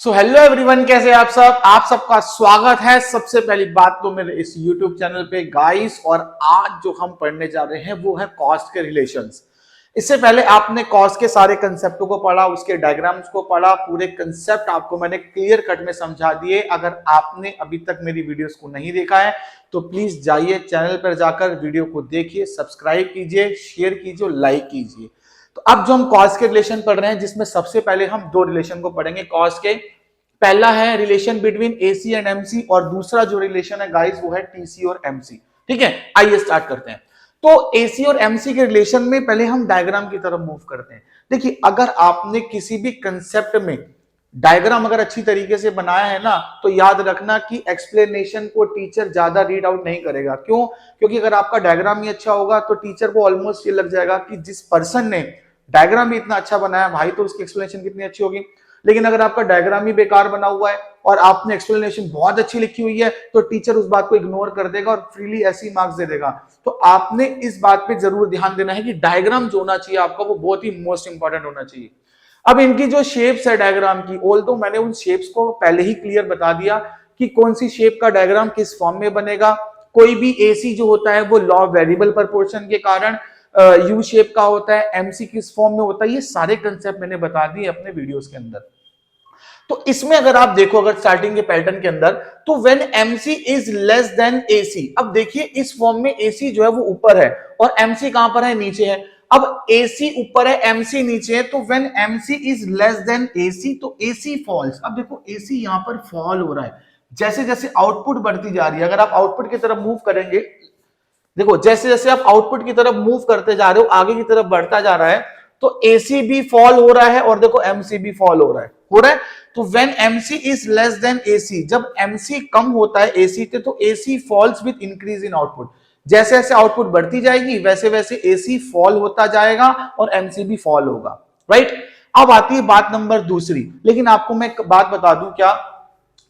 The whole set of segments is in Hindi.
सो हेलो एवरीवन, कैसे आप सब? आप सबका स्वागत है। सबसे पहली बात तो मेरे इस यूट्यूब चैनल पे गाइस, और आज जो हम पढ़ने जा रहे हैं वो है कॉस्ट के रिलेशंस। इससे पहले आपने कॉस्ट के सारे कंसेप्टों को पढ़ा, उसके डायग्राम्स को पढ़ा, पूरे कंसेप्ट आपको मैंने क्लियर कट में समझा दिए। अगर आपने अभी तक मेरी वीडियोस को नहीं देखा है तो प्लीज जाइए चैनल पर जाकर वीडियो को देखिए, सब्सक्राइब कीजिए, शेयर कीजिए, लाइक कीजिए। तो अब जो हम कॉस्ट के रिलेशन पढ़ रहे हैं, जिसमें सबसे पहले हम दो रिलेशन को पढ़ेंगे कॉस्ट के। पहला है relation between AC and MC, और दूसरा जो रिलेशन है गाइस वो है टीसी और एमसी। ठीक है, आइए स्टार्ट करते हैं। तो एसी और एमसी के रिलेशन में पहले हम डायग्राम की तरफ मूव करते हैं। देखिए, अगर आपने किसी भी कंसेप्ट में डायग्राम अगर अच्छी तरीके से बनाया है ना, तो याद रखना कि एक्सप्लेनेशन को टीचर ज्यादा रीड आउट नहीं करेगा। क्यों? क्योंकि अगर आपका डायग्राम ही अच्छा होगा तो टीचर को ऑलमोस्ट ये लग जाएगा कि जिस पर्सन ने डायग्राम भी इतना अच्छा बनाया भाई, तो उसकी एक्सप्लेनेशन कितनी अच्छी होगी। लेकिन अगर आपका डायग्राम ही बेकार बना हुआ है और आपने एक्सप्लेनेशन बहुत अच्छी लिखी हुई है, तो टीचर उस बात को इग्नोर कर देगा और फ्रीली ऐसी मार्क्स दे देगा। तो आपने इस बात पे जरूर ध्यान देना है कि डायग्राम जो होना चाहिए आपका, वो बहुत ही मोस्ट इंपॉर्टेंट होना चाहिए। अब इनकी जो शेप्स है डायग्राम की, ऑल्दो मैंने उन शेप्स को पहले ही क्लियर बता दिया कि कौन सी शेप का डायग्राम किस फॉर्म में बनेगा। कोई भी एसी जो होता है वो लॉ वेरिएबल प्रोपोर्शन के कारण यू शेप का होता है, एमसी किस फॉर्म में होता है, ये सारे कंसेप्ट मैंने बता दिए अपने वीडियोस के अंदर। तो इसमें अगर आप देखो, अगर स्टार्टिंग के पैटर्न के अंदर, तो when MC is less than AC. अब देखिए, इस फॉर्म में एसी जो है वो ऊपर है और एमसी कहां पर है? नीचे है। अब एसी ऊपर है, एमसी नीचे है, तो when MC is less than AC तो एसी फॉल्स। अब देखो, एसी यहां पर फॉल हो रहा है जैसे जैसे आउटपुट बढ़ती जा रही है। अगर आप आउटपुट की तरफ मूव करेंगे, देखो जैसे जैसे आप आउटपुट की तरफ मूव करते जा रहे हो, आगे की तरफ बढ़ता जा रहा है, तो एसी भी फॉल हो रहा है और देखो एमसी भी फॉल हो रहा है। तो when MC is less than AC, जब एमसी कम होता है एसी से, तो AC falls with increase in output. जैसे जैसे आउटपुट बढ़ती जाएगी वैसे वैसे एसी फॉल होता जाएगा और एमसी भी फॉल होगा, राइट। अब आती है बात नंबर दूसरी। लेकिन आपको मैं एक बात बता दूं क्या,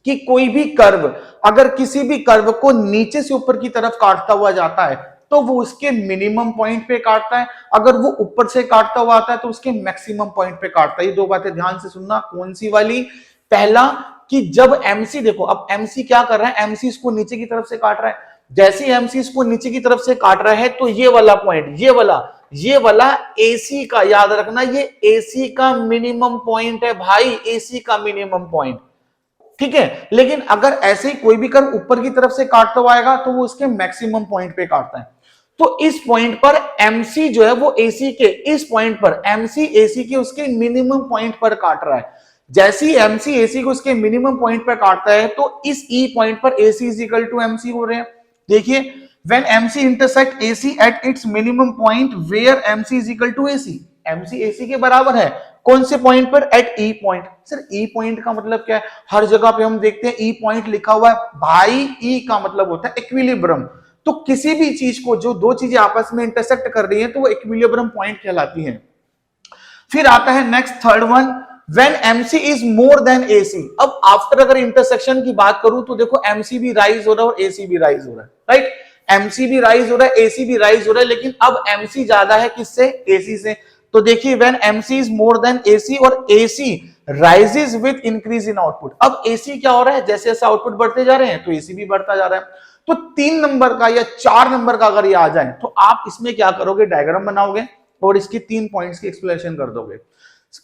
कि कोई भी कर्व अगर किसी भी कर्व को नीचे से ऊपर की तरफ काटता हुआ जाता है तो वो उसके मिनिमम पॉइंट पे काटता है, अगर वो ऊपर से काटता हुआ आता है तो उसके मैक्सिमम पॉइंट पे काटता है। ये दो बातें ध्यान से सुनना। कौन सी वाली? पहला, कि जब एमसी, देखो अब एमसी क्या कर रहा है, एमसी इसको नीचे की तरफ से काट रहा है। जैसे एमसी इसको नीचे की तरफ से काट रहा है तो ये वाला पॉइंट, ये वाला एसी का, याद रखना, ये एसी का मिनिमम पॉइंट है भाई, एसी का मिनिमम पॉइंट। ठीक है, लेकिन अगर ऐसे ही कोई भी कर्व ऊपर की तरफ से काटता हुआ आएगा तो वो उसके मैक्सिमम पॉइंट पे काटता है। तो इस पॉइंट पर एमसी जो है वो एसी के, इस पॉइंट पर एमसी एसी के उसके मिनिमम पॉइंट पर काट रहा है। जैसे ही एमसी एसी को उसके मिनिमम पॉइंट पर काटता है तो इस ई पॉइंट पर AC is equal to MC हो रहे हैं। देखिए, when MC intersect AC at its minimum point where MC is equal to AC, MC AC के बराबर है। कौन से पॉइंट पर? At E point. Sir E point का मतलब क्या है? हर जगह पे हम देखते हैं ई पॉइंट लिखा हुआ है भाई, ई का मतलब होता है इक्विलिब्रियम। तो किसी भी चीज को, जो दो चीजें आपस में इंटरसेक्ट कर रही हैं, तो वो इक्विलिब्रियम पॉइंट कहलाती हैं। फिर आता है next third one, when MC is more than AC. अब आफ्टर अगर इंटरसेक्शन की बात करूं तो देखो एमसी भी राइज हो रहा है और एसी भी राइज हो रहा है, राइट। एमसी भी राइज हो रहा है, एसी भी राइज हो रहा है, लेकिन अब एमसी ज्यादा है किससे? एसी से। तो देखिए, when MC is more than AC और AC rises with increase in output. अब एसी क्या हो रहा है? जैसे जैसे आउटपुट बढ़ते जा रहे हैं तो एसी भी बढ़ता जा रहा है। तो 3 नंबर का या 4 नंबर का अगर ये आ जाए तो आप इसमें क्या करोगे? डायग्राम बनाओगे और इसकी 3 पॉइंट्स की एक्सप्लेनेशन कर दोगे।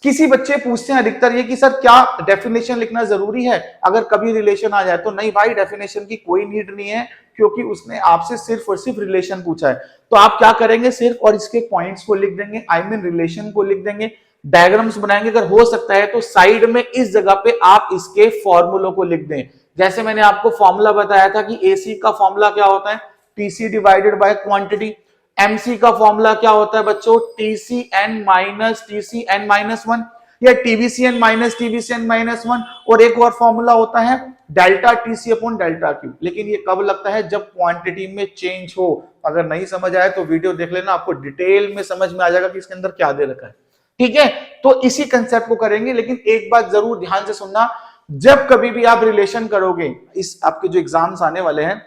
किसी बच्चे पूछते हैं अधिकतर ये कि सर क्या डेफिनेशन लिखना जरूरी है अगर कभी रिलेशन आ जाए? तो नहीं भाई, डेफिनेशन की कोई नीड नहीं है, क्योंकि उसने आपसे सिर्फ और सिर्फ रिलेशन पूछा है। तो आप क्या करेंगे? सिर्फ और इसके पॉइंट्स को लिख देंगे, आई मीन रिलेशन को लिख देंगे, डायग्राम्स बनाएंगे। अगर हो सकता है तो साइड में इस जगह पे आप इसके फॉर्मूलों को लिख दें। जैसे मैंने आपको फॉर्मूला बताया था कि एसी का फॉर्मूला क्या होता है? TC divided by quantity. MC का फॉर्मूला क्या होता है बच्चों? टीसीएन माइनस 1 या टीबीसीएन माइनस टीबीसीएन माइनस 1। और एक और फॉर्मूला होता है delta TC upon delta Q. लेकिन ये कब लगता है? जब क्वांटिटी में चेंज हो। अगर नहीं समझ आए तो वीडियो देख लेना, आपको डिटेल में समझ में आ जाएगा कि इसके अंदर क्या दे रखा है। ठीक है, तो इसी कंसेप्ट को करेंगे। लेकिन एक बात जरूर ध्यान से सुनना, जब कभी भी आप रिलेशन करोगे, इस आपके जो एग्जाम्स आने वाले हैं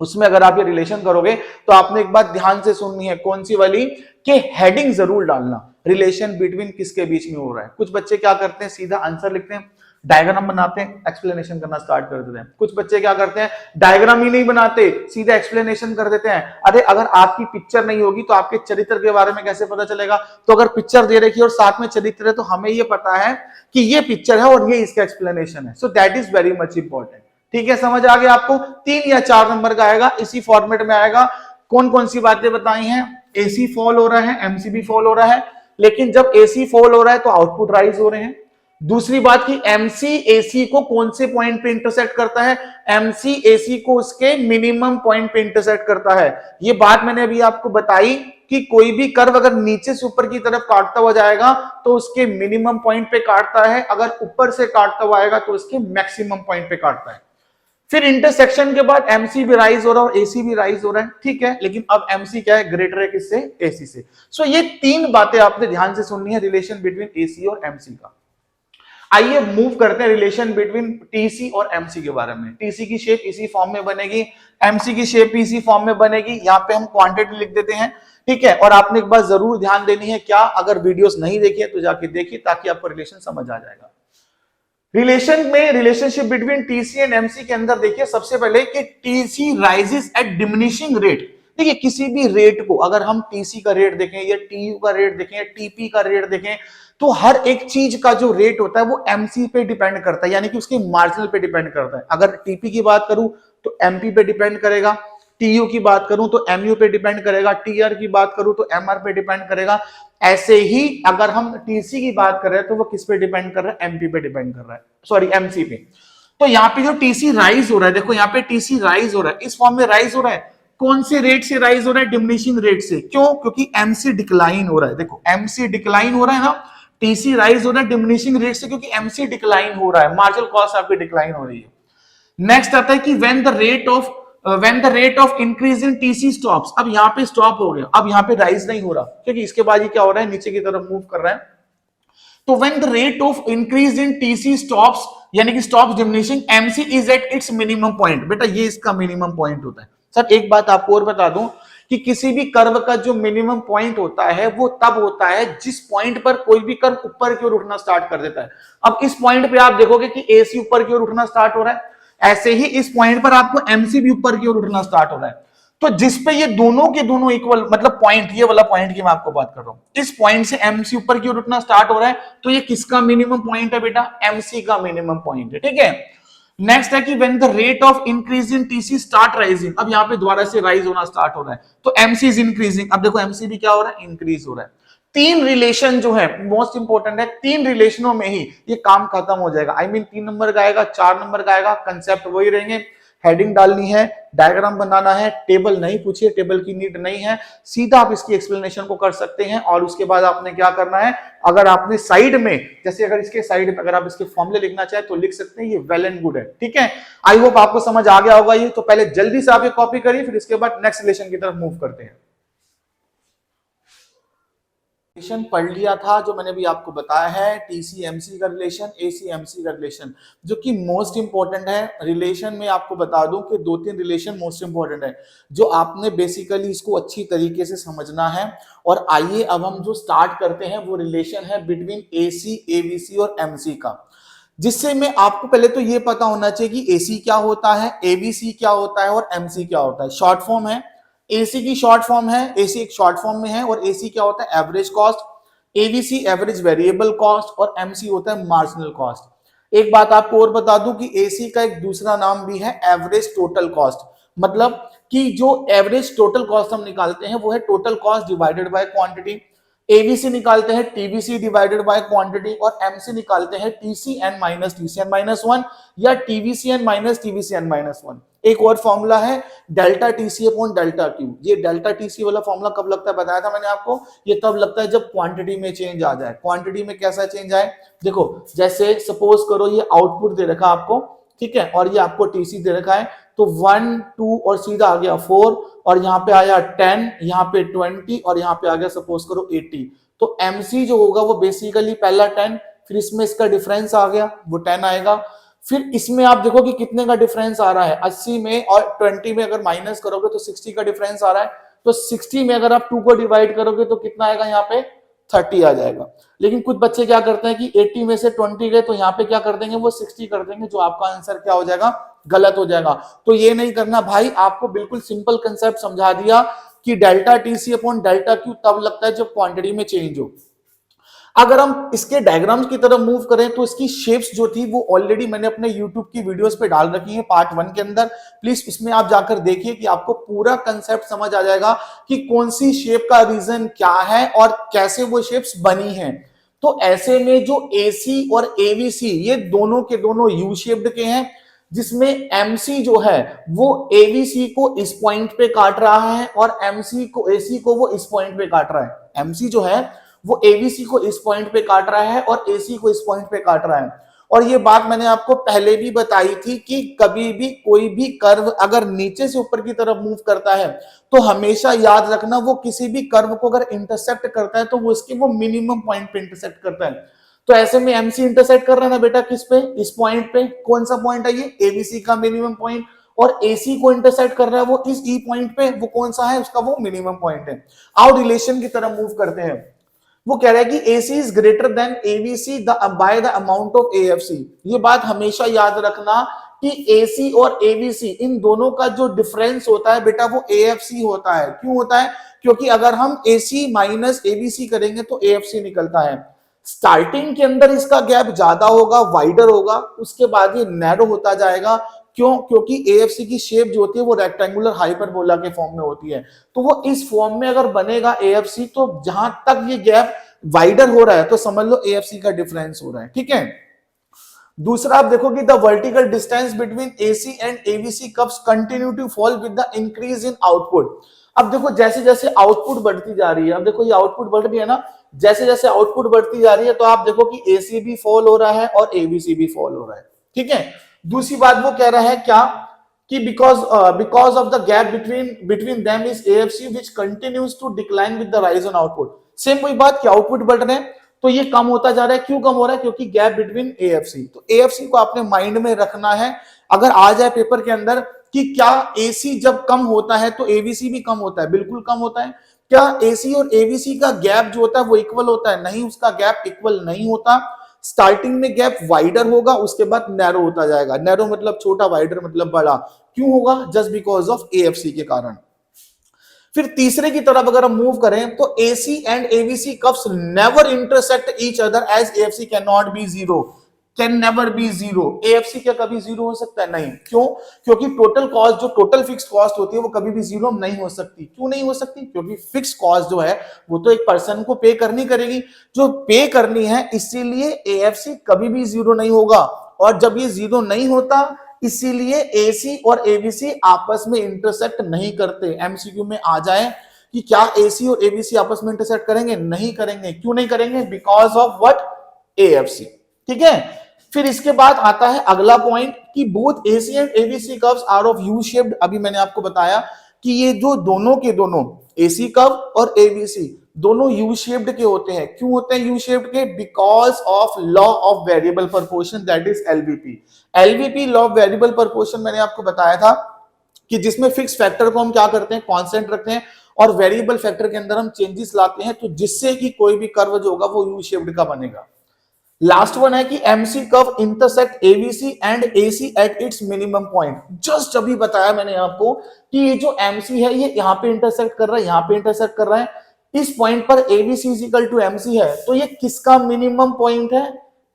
उसमें अगर आप ये रिलेशन करोगे तो आपने एक बात ध्यान से सुननी है। कौन सी वाली? कि हेडिंग जरूर डालना, रिलेशन बिटवीन किसके बीच में हो रहा है। कुछ बच्चे क्या करते हैं? सीधा आंसर लिखते हैं, डायग्राम बनाते हैं, एक्सप्लेनेशन करना स्टार्ट कर देते हैं। कुछ बच्चे क्या करते हैं, डायग्राम ही नहीं बनाते, सीधा एक्सप्लेनेशन कर देते हैं। अरे अगर आपकी पिक्चर नहीं होगी तो आपके चरित्र के बारे में कैसे पता चलेगा? तो अगर पिक्चर दे रखी है और साथ में चरित्र है तो हमें ये पता है कि ये पिक्चर है और ये इसका एक्सप्लेनेशन है। So that is very much important. ठीक है, समझ आ गया आपको? 3 या 4 नंबर का आएगा, इसी फॉर्मेट में आएगा। कौन कौन सी बातें बताई हैं? एसी फॉल हो रहा है, एमसी भी फॉल हो रहा है, लेकिन जब एसी फॉल हो रहा है तो आउटपुट राइज हो रहे हैं। दूसरी बात की एमसी एसी को कौन से पॉइंट पे इंटरसेक्ट करता है? एमसी एसी को उसके मिनिमम पॉइंट पे इंटरसेक्ट करता है। ये बात मैंने अभी आपको बताई कि कोई भी कर्व अगर नीचे से ऊपर की तरफ काटता हुआ जाएगा तो उसके मिनिमम पॉइंट पे काटता है, अगर ऊपर से काटता हुआ आएगा तो उसके मैक्सिमम पॉइंट पे काटता है। फिर इंटरसेक्शन के बाद एमसी भी राइज हो रहा है और एसी भी राइज हो रहा है, ठीक है, लेकिन अब एमसी क्या है? ग्रेटर है किससे? एसी से। सो ये 3 बातें आपने ध्यान से सुननी है रिलेशन बिटवीन एसी और एमसी का। आइए मूव करते हैं रिलेशन बिटवीन टीसी और एमसी के बारे में। टीसी की शेप इसी फॉर्म में बनेगी, एमसी की शेप इसी फॉर्म में बनेगी। यहाँ पे हम क्वांटिटी लिख देते हैं, ठीक है। और आपने एक बात जरूर ध्यान देनी है, क्या अगर वीडियोस नहीं देखी है तो जाके देखिए ताकि आपको रिलेशन समझ आ जाएगा। रिलेशन में relationship between TC and MC के अंदर देखिए सबसे पहले कि TC rises at diminishing rate. देखिए किसी भी रेट को अगर हम टीसी का रेट देखें या टीयू का रेट देखें या टीपी का रेट देखें तो हर एक चीज का जो रेट होता है वो एमसी पे डिपेंड करता है, यानी कि उसके मार्जिनल पे डिपेंड करता है। अगर टीपी की बात करूं तो एमपी पे डिपेंड करेगा, टीयू की बात करूं तो एमयू पे डिपेंड करेगा, टीआर की बात करूं तो एमआर पे डिपेंड करेगा। ऐसे ही अगर हम टीसी की बात कर रहे हैं तो वो किस पे डिपेंड कर रहा है? एमपी पे डिपेंड कर रहा है, सॉरी एमसी पे। तो यहाँ पे जो टीसी राइज हो रहा है, देखो यहाँ पे टीसी राइज हो रहा है, इस फॉर्म में राइज हो रहा है। कौन से रेट से राइज हो रहा है? डिमिनिशिंग रेट से। क्यों? क्योंकि एमसी डिक्लाइन हो रहा है। देखो एमसी डिक्लाइन हो रहा है ना, टीसी राइज हो रहा है डिमिनिशिंग रेट से क्योंकि एमसी डिक्लाइन हो रहा है, मार्जिनल कॉस्ट आपकी डिक्लाइन हो रही है। नेक्स्ट आता है कि when the rate of increase in TC stops. अब यहाँ पे स्टॉप हो गया, अब यहाँ पे राइज नहीं हो रहा क्योंकि इसके बाद ये क्या हो रहा है? नीचे की तरफ मूव कर रहा है। तो when the rate of increase in TC stops, यानी कि stops diminishing, MC is eight its minimum point. बेटा ये इसका मिनिमम पॉइंट होता है। सर एक बात आपको और बता दूं कि किसी भी कर्व का जो मिनिमम पॉइंट होता है वो तब होता है जिस पॉइंट पर कोई भी कर्व ऊपर की ओर उठना स्टार्ट कर देता है। अब इस पॉइंट पे आप देखोगे कि एसी ऊपर की ओर उठना स्टार्ट हो रहा है, ऐसे ही इस पॉइंट पर आपको एमसी भी ऊपर की ओर उठना स्टार्ट हो रहा है। तो जिसपे ये दोनों के दोनों इक्वल, मतलब पॉइंट, ये वाला पॉइंट की मैं आपको बात कर रहा हूं, इस पॉइंट से एमसी ऊपर की ओर उठना स्टार्ट हो रहा है तो ये किसका मिनिमम पॉइंट है? बेटा एमसी का मिनिमम पॉइंट है, ठीक है। नेक्स्ट है कि when the rate of increase in TC start rising. अब यहाँ पे दोबारा से राइज होना स्टार्ट हो रहा है तो एमसी इज इंक्रीजिंग। अब देखो एमसी भी क्या हो रहा है? इंक्रीज हो रहा है। 3 रिलेशन जो है मोस्ट इंपोर्टेंट है, 3 रिलेशनों में ही ये काम खत्म हो जाएगा। आई मीन 3 नंबर का आएगा, 4 नंबर का आएगा, कंसेप्ट वही रहेंगे। हेडिंग डालनी है, डायग्राम बनाना है, टेबल नहीं पूछिए, टेबल की नीड नहीं है, सीधा आप इसकी एक्सप्लेनेशन को कर सकते हैं। और उसके बाद आपने क्या करना है, अगर आपने साइड में, जैसे अगर इसके साइड में अगर आप इसके फॉर्मूले लिखना चाहे तो लिख सकते हैं, ये वेल एंड गुड है, ठीक है। आई होप आपको समझ आ गया होगा ये। तो पहले जल्दी से आप ये कॉपी करिए, फिर इसके बाद नेक्स्ट रिलेशन की तरफ मूव करते हैं। रिलेशन पढ़ लिया था जो मैंने भी आपको बताया है, टीसी एमसी का रिलेशन, एसी एमसी का रिलेशन, जो कि मोस्ट इंपॉर्टेंट है। रिलेशन में आपको बता दूं कि 2-3 रिलेशन मोस्ट इंपॉर्टेंट है जो आपने बेसिकली इसको अच्छी तरीके से समझना है। और आइए अब हम जो स्टार्ट करते हैं वो रिलेशन है बिटवीन एसी, एबीसी और एमसी का, जिससे मैं आपको पहले तो ये पता होना चाहिए कि एसी क्या होता है, एबीसी क्या होता है और एमसी क्या होता है। शॉर्ट फॉर्म है, एसी की शॉर्ट फॉर्म है, एसी एक शॉर्ट फॉर्म में है, और एसी क्या होता है? Average cost, ABC average variable cost, और एमसी होता है मार्जिनल कॉस्ट। एक बात आपको और बता दूं कि एसी का एक दूसरा नाम भी है एवरेज टोटल कॉस्ट, मतलब कि जो एवरेज टोटल कॉस्ट हम निकालते हैं वो है total cost divided by quantity. ABC निकालते हैं टीबीसी डिवाइडेड बाय क्वांटिटी, और एमसी निकालते हैं टीसीएन माइनस टीसीएन माइनस 1 या टीबीसीएन माइनस टीबीसीएन माइनस 1। एक और फॉर्मूला है delta TC upon delta Q. ये डेल्टा टीसी वाला फॉर्मूला कब लगता है बताया था मैंने आपको, ये तब लगता है जब क्वांटिटी में चेंज आ जाए। क्वांटिटी में कैसा चेंज आए? देखो जैसे सपोज करो ये आउटपुट दे रखा आपको, ठीक है, और ये आपको टीसी दे रखा है, तो 1 2 और सीधा आ गया 4, और यहाँ पे आया 10, यहाँ पे 20, और यहाँ पे आ गया सपोज करो 80। तो एमसी जो होगा वो बेसिकली पहला 10, फिर इसमें इसका डिफरेंस आ गया वो 10 आएगा, फिर इसमें आप देखो कि कितने का डिफरेंस आ रहा है, 80 में और 20 में अगर माइनस करोगे तो 60 का डिफरेंस आ रहा है। तो 60 में अगर आप 2 को डिवाइड करोगे तो कितना आएगा यहाँ पे? 30 आ जाएगा। लेकिन कुछ बच्चे क्या करते हैं कि 80 में से 20 गए तो यहाँ पे क्या कर देंगे, वो 60 कर देंगे, जो आपका आंसर क्या हो जाएगा, गलत हो जाएगा। तो ये नहीं करना भाई, आपको बिल्कुल सिंपल कंसेप्ट समझा दिया कि delta T C upon delta Q तब लगता है जब क्वांटिटी में चेंज हो। अगर हम इसके डायग्राम्स की तरफ मूव करें तो इसकी शेप्स जो थी वो ऑलरेडी मैंने अपने YouTube की वीडियोस पे डाल रखी है पार्ट 1 के अंदर। प्लीज इसमें आप जाकर देखिए कि आपको पूरा कंसेप्ट समझ आ जाएगा कि कौन सी शेप का रीजन क्या है और कैसे वो शेप्स बनी हैं। तो ऐसे में जो AC और AVC ये दोनों के दोनों यू शेप्ड के हैं, जिसमें MC जो है वो AVC को इस पॉइंट पे काट रहा है और MC को AC को वो इस पॉइंट पे काट रहा है। MC जो है वो एबीसी को इस पॉइंट पे काट रहा है और एसी को इस पॉइंट पे काट रहा है। और ये बात मैंने आपको पहले भी बताई थी कि कभी भी कोई भी कर्व अगर नीचे से ऊपर की तरफ मूव करता है तो हमेशा याद रखना वो किसी भी कर्व को अगर इंटरसेक्ट करता है तो वो इसके वो मिनिमम पॉइंट पे इंटरसेक्ट करता है। तो ऐसे में एमसी इंटरसेक्ट कर रहा है ना बेटा, किस पे, इस पॉइंट पे। कौन सा पॉइंट है ये, एबीसी का मिनिमम पॉइंट। और एसी को इंटरसेक्ट कर रहा है वो इस ई पॉइंट पे, वो कौन सा है, उसका वो मिनिमम पॉइंट है। आओ रिलेशन की तरफ मूव करते हैं। वो कह रहा है कि AC is greater than ABC by the amount of AFC। ये बात हमेशा याद रखना कि AC और ABC इन दोनों का जो डिफरेंस होता है बेटा वो AFC होता है। क्यों होता है, क्योंकि अगर हम AC माइनस ABC करेंगे तो AFC निकलता है। स्टार्टिंग के अंदर इसका गैप ज्यादा होगा, वाइडर होगा, उसके बाद ये नैरो होता जाएगा। क्यों, क्योंकि AFC की शेप जो होती है वो रेक्टेंगुलर हाइपरबोला के फॉर्म में होती है। तो वो इस फॉर्म में अगर बनेगा AFC, तो जहां तक ये गैप वाइडर हो रहा है तो समझ लो AFC का डिफरेंस हो रहा है। ठीक है। दूसरा आप देखो कि the vertical distance between AC and AVC curves continue to fall with the increase in output. अब देखो जैसे जैसे आउटपुट बढ़ती जा रही है, अब देखो ये आउटपुट बढ़ रही है ना, जैसे जैसे आउटपुट बढ़ती जा रही है तो आप देखो कि AC भी फॉल हो रहा है और AVC भी फॉल हो रहा है। ठीक है। दूसरी बात वो कह रहा है क्या कि because of the gap between them is AFC which continues to decline with the rise on output। Same वही बात कि आउटपुट बढ़ रहे हैं तो ये कम होता जा रहा है। क्यों कम हो रहा है, क्योंकि गैप बिटवीन AFC। तो AFC को आपने माइंड में रखना है। अगर आ जाए पेपर के अंदर कि क्या AC जब कम होता है तो AVC भी कम होता है, बिल्कुल कम होता है। क्या AC और AVC का गैप जो होता है वो इक्वल होता है, नहीं, उसका गैप इक्वल नहीं होता। स्टार्टिंग में गैप वाइडर होगा, उसके बाद नैरो होता जाएगा। नैरो मतलब छोटा, वाइडर मतलब बड़ा। क्यों होगा, जस्ट बिकॉज ऑफ AFC के कारण। फिर तीसरे की तरफ अगर हम मूव करें तो AC and AVC curves never intersect each other as AFC can not be zero, can never be zero. AFC क्या कभी जीरो हो सकता है, नहीं। क्यों, क्योंकि टोटल कॉस्ट, जो टोटल फिक्स कॉस्ट होती है वो कभी भी जीरो नहीं हो सकती। क्यों नहीं हो सकती, क्योंकि फिक्स कॉस्ट जो है वो तो एक पर्सन को पे करनी करेगी, जो पे करनी है, इसीलिए AFC कभी भी जीरो नहीं होगा। और जब ये जीरो नहीं होता इसीलिए AC और AVC आपस में इंटरसेक्ट नहीं करते। MCQ में आ जाए कि क्या AC और AVC आपस में इंटरसेक्ट करेंगे, नहीं करेंगे। क्यों नहीं करेंगे, बिकॉज ऑफ व्हाट, AFC। ठीक है। फिर इसके बाद आता है अगला पॉइंट कि both AC and AVC curves are of U shaped. अभी मैंने आपको बताया कि ये जो दोनों के दोनों AC कर्व और AVC दोनों यू शेप्ड के होते हैं। क्यों होते हैं यू शेप्ड के, because of law of variable proportion, that is LVP। LVP law of variable proportion मैंने आपको बताया था कि जिसमें फिक्स फैक्टर को हम क्या करते हैं, कांस्टेंट रखते हैं, और वेरिएबल फैक्टर के अंदर हम चेंजेस लाते हैं, तो जिससे कि कोई भी कर्व जो होगा वो यू शेप्ड का बनेगा। लास्ट वन है कि MC curve intersect AVC and AC eight its minimum point. Just अभी बताया मैंने आपको कि ये जो MC है ये यहाँ पे इंटरसेक्ट कर रहा है, यहाँ पे इंटरसेक्ट कर रहा है, इस पॉइंट पर AVC is equal to MC है। तो ये किसका मिनिमम पॉइंट है,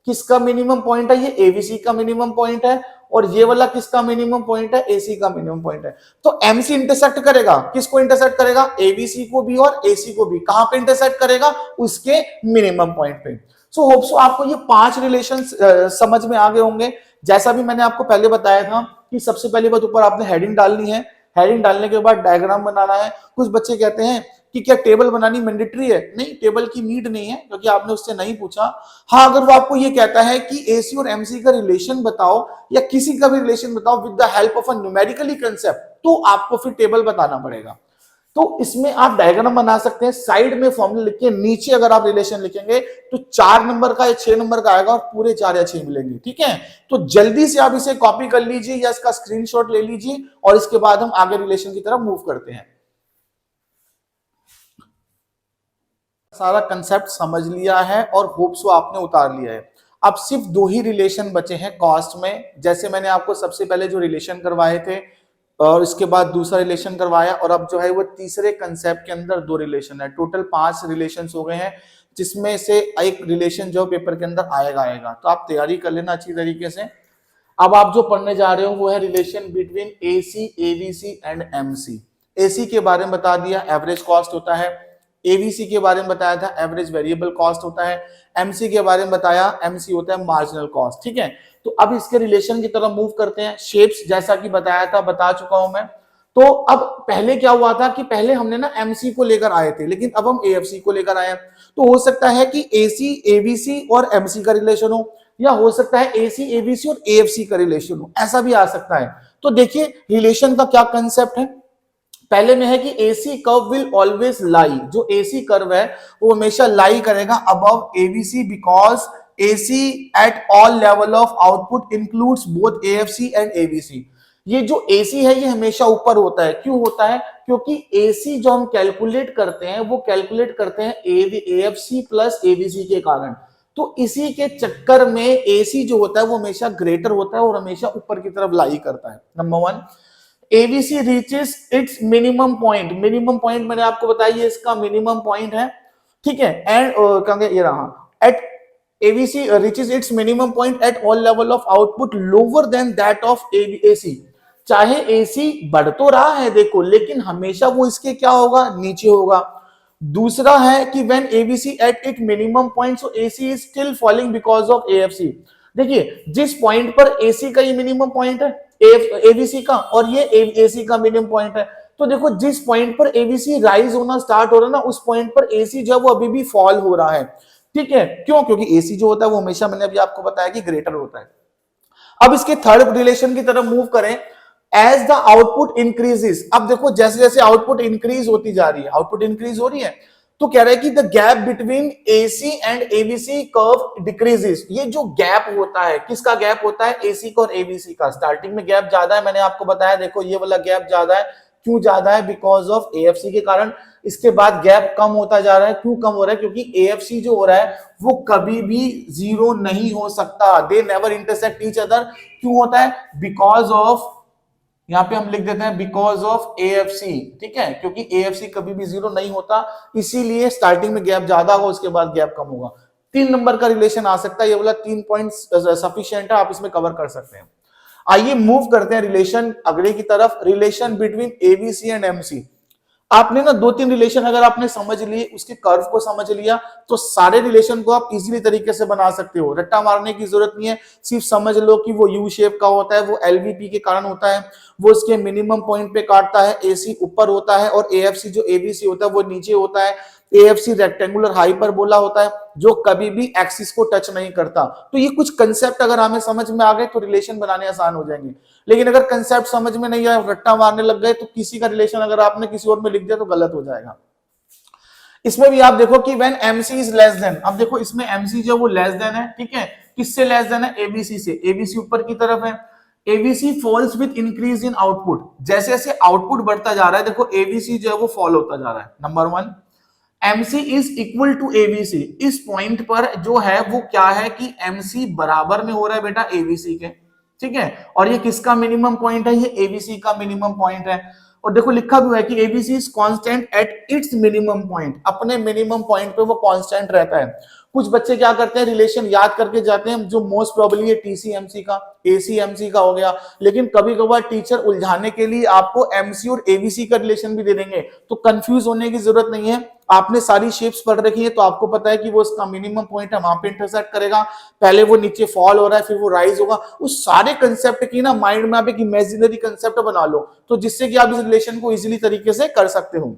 किसका मिनिमम पॉइंट है, ये AVC का मिनिमम पॉइंट है। और ये वाला किसका मिनिमम पॉइंट है, AC का मिनिमम पॉइंट है। तो MC इंटरसेक्ट करेगा, किसको इंटरसेक्ट करेगा, AVC को भी और AC को भी। कहां पे इंटरसेक्ट करेगा, उसके मिनिमम पॉइंट पे। सो होप सो आपको ये 5 रिलेशन समझ में आ गए होंगे। जैसा भी मैंने आपको पहले बताया था कि सबसे पहली बात ऊपर आपने हेडिंग डालनी है, हेडिंग डालने के बाद डायग्राम बनाना है। कुछ बच्चे कहते हैं कि क्या टेबल बनानी मैंडेटरी है, नहीं, टेबल की नीड नहीं है क्योंकि आपने उससे नहीं पूछा। हाँ, अगर वो आपको ये कहता है कि AC और MC का रिलेशन बताओ या किसी का भी रिलेशन बताओ with the help of a numerically concept, तो आपको फिर टेबल बताना पड़ेगा। तो इसमें आप डायग्राम बना सकते हैं, साइड में फॉर्मूला लिख के नीचे अगर आप रिलेशन लिखेंगे तो 4 नंबर का या 6 नंबर का आएगा और पूरे 4 या 6 मिलेंगे। ठीक है। तो जल्दी से आप इसे कॉपी कर लीजिए या इसका स्क्रीनशॉट ले लीजिए और इसके बाद हम आगे रिलेशन की तरफ मूव करते हैं। सारा कंसेप्ट समझ लिया है और होप सो आपने उतार लिया है। अब सिर्फ दो ही रिलेशन बचे हैं कॉस्ट में। जैसे मैंने आपको सबसे पहले जो रिलेशन करवाए थे और इसके बाद दूसरा रिलेशन करवाया, और अब जो है वो तीसरे कंसेप्ट के अंदर दो रिलेशन है। टोटल 5 रिलेशन हो गए हैं, जिसमें से एक रिलेशन जो पेपर के अंदर आएगा। तो आप तैयारी कर लेना अच्छी तरीके से। अब आप जो पढ़ने जा रहे हो वो है relation between AC, ABC and MC. AC के बारे में बता दिया, एवरेज कॉस्ट होता है। एबीसी के बारे में बताया था, एवरेज वेरिएबल कॉस्ट होता है। एमसी के बारे में बताया, एमसी होता है मार्जिनल कॉस्ट। ठीक है, तो अब इसके रिलेशन की तरफ मूव करते हैं। शेप्स जैसा कि बताया था, बता चुका हूं मैं। तो अब पहले क्या हुआ था कि पहले हमने ना एमसी को लेकर आए थे, लेकिन अब हम एएफसी को लेकर आए हैं। तो हो सकता है कि एसी, एबीसी और एमसी का रिलेशन हो, या हो सकता है एसी, एबीसी और एएफसी का रिलेशन हो, ऐसा भी आ सकता है। तो देखिए रिलेशन का क्या कंसेप्ट है। पहले में है कि एसी कर्व विल ऑलवेज लाई, जो एसी कर्व है वो हमेशा लाई करेगा above ABC, because AC eight all level of output includes both AFC and ABC. ये जो एसी है ये हमेशा ऊपर होता है। क्यों होता है? क्योंकि एसी जो हम कैलकुलेट करते हैं वो कैलकुलेट करते हैं एएफसी प्लस एबीसी के कारण। तो इसी के चक्कर में एसी जो होता है वो हमेशा ग्रेटर होता है और हमेशा ऊपर की तरफ लाई करता है। Number 1, ABC reaches its minimum point. Minimum point मैंने आपको बताया ये इसका मिनिमम पॉइंट है। ठीक है, एंड कहेंगे ये रहा, at ABC reaches its minimum point at all level of output lower than that of AC. चाहे एसी बढ़ तो रहा है देखो, लेकिन हमेशा वो इसके क्या होगा, नीचे होगा। दूसरा है कि when ABC at it minimum point so AC is still falling because of AFC. देखिए जिस पॉइंट पर एसी का ये मिनिमम पॉइंट है, एबीसी का, और ये एसी का मिनिमम पॉइंट है, तो देखो जिस पॉइंट पर एबीसी राइज होना स्टार्ट हो रहा है ना, उस पॉइंट पर एसी जो है वो अभी भी फॉल हो रहा है। ठीक है, क्यों? क्योंकि एसी जो होता है वो हमेशा, मैंने अभी आपको बताया कि ग्रेटर होता है। अब इसके थर्ड रिलेशन की तरफ मूव करें, एज द आउटपुट इंक्रीजेस। अब देखो जैसे जैसे आउटपुट इंक्रीज होती जा रही है, आउटपुट इंक्रीज हो रही है, तो कह रहा है कि the gap between AC and ABC curve decreases. ये जो गैप होता है, किसका गैप होता है? एसी का और एबीसी का। स्टार्टिंग में गैप ज्यादा है, मैंने आपको बताया, देखो ये वाला गैप ज्यादा है। क्यों ज्यादा है? बिकॉज ऑफ एएफसी के कारण। इसके बाद गैप कम होता जा रहा है। क्यों कम हो रहा है? क्योंकि एएफसी जो हो रहा है वो कभी भी जीरो नहीं हो सकता। They never intersect each other. क्यों होता है? बिकॉज ऑफ, यहां पे हम लिख देते हैं बिकॉज ऑफ एएफसी। ठीक है, क्योंकि एएफसी कभी भी जीरो नहीं होता, इसीलिए स्टार्टिंग में गैप ज्यादा होगा, उसके बाद गैप कम होगा। 3 नंबर का रिलेशन आ सकता है, ये वाला 3 पॉइंट सफिशिएंट है, आप इसमें कवर कर सकते हैं। आइए मूव करते हैं रिलेशन अगले की तरफ, relation between ABC and MC. आपने ना 2-3 रिलेशन अगर आपने समझ लिए, उसके कर्व को समझ लिया, तो सारे रिलेशन को आप इजीली तरीके से बना सकते हो। रट्टा मारने की जरूरत नहीं है, सिर्फ समझ लो कि वो यू शेप का होता है, वो एलवीपी के कारण होता है, वो इसके मिनिमम पॉइंट पे काटता है, एसी ऊपर होता है और एएफसी जो एबीसी होता है वो नीचे होता है। एएफसी रेक्टेंगुलर हाइपरबोला होता है जो कभी भी एक्सिस को टच नहीं करता। तो ये कुछ कंसेप्ट अगर हमें समझ में आ गए तो रिलेशन बनाने आसान हो जाएंगे। लेकिन अगर कंसेप्ट समझ में नहीं आया, रट्टा मारने लग गए, तो किसी का रिलेशन अगर आपने किसी और में लिख दिया तो गलत हो जाएगा। इसमें भी आप देखो कि when MC is less then, अब देखो इसमें एमसी जो वो लेस देन है। ठीक है, किससे लेस देन है? एबीसी से। एबीसी ऊपर की तरफ है, ABC falls with increase in output. जैसे जैसे आउटपुट बढ़ता जा रहा है, देखो एबीसी जो है वो फॉल होता जा रहा है। Number 1, MC is equal to ABC. इस पॉइंट पर जो है वो क्या है कि MC बराबर में हो रहा है बेटा एबीसी के। ठीक है, और ये किसका मिनिमम पॉइंट है? ये एबीसी का मिनिमम पॉइंट है। और देखो लिखा भी है कि ABC is constant eight its minimum point. अपने मिनिमम पॉइंट पे वो कांस्टेंट रहता है। कुछ बच्चे क्या करते हैं, रिलेशन याद करके जाते हैं, जो मोस्ट प्रोबेबली है टीसीएमसी का, एसीएमसी का हो गया। लेकिन कभी कभार टीचर उलझाने के लिए आपको एमसी और एबीसी का रिलेशन भी दे देंगे, तो कंफ्यूज होने की जरूरत नहीं है। आपने सारी शेप्स पढ़ रखी है तो आपको पता है कि वो इसका मिनिमम पॉइंट है, वहां पे इंटरसेक्ट करेगा। पहले वो नीचे फॉल हो रहा है, फिर वो राइज होगा। उस सारे कंसेप्ट की ना माइंड में आप एक इमेजिनरी कंसेप्ट बना लो, तो जिससे कि आप इस रिलेशन को इजीली तरीके से कर सकते हो।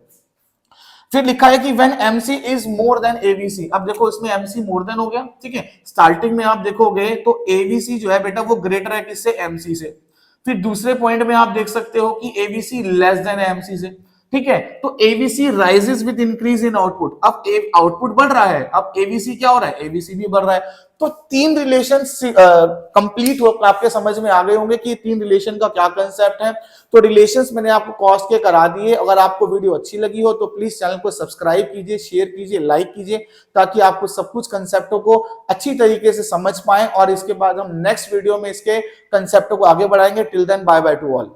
फिर लिखा है कि when MC is more then ABC। अब देखो इसमें MC मोर देन हो गया। ठीक है, स्टार्टिंग में आप देखोगे तो ABC जो है बेटा वो ग्रेटर है किससे? MC से। फिर दूसरे पॉइंट में आप देख सकते हो कि ABC लेस देन है MC से। ठीक है, तो AVC rises with increase in output. अब आउटपुट बढ़ रहा है, अब एवीसी क्या हो रहा है, एवीसी भी बढ़ रहा है। तो तीन रिलेशन कंप्लीट हो, आपके समझ में आ गए होंगे कि तीन रिलेशन का क्या कंसेप्ट है। तो रिलेशंस मैंने आपको कॉस्ट के करा दिए। अगर आपको वीडियो अच्छी लगी हो तो प्लीज चैनल को सब्सक्राइब कीजिए, शेयर कीजिए, लाइक कीजिए, ताकि आपको सब कुछ कंसेप्टों को अच्छी तरीके से समझ पाए। और इसके बाद हम नेक्स्ट वीडियो में इसके कंसेप्टों को आगे बढ़ाएंगे। Till then bye bye to all.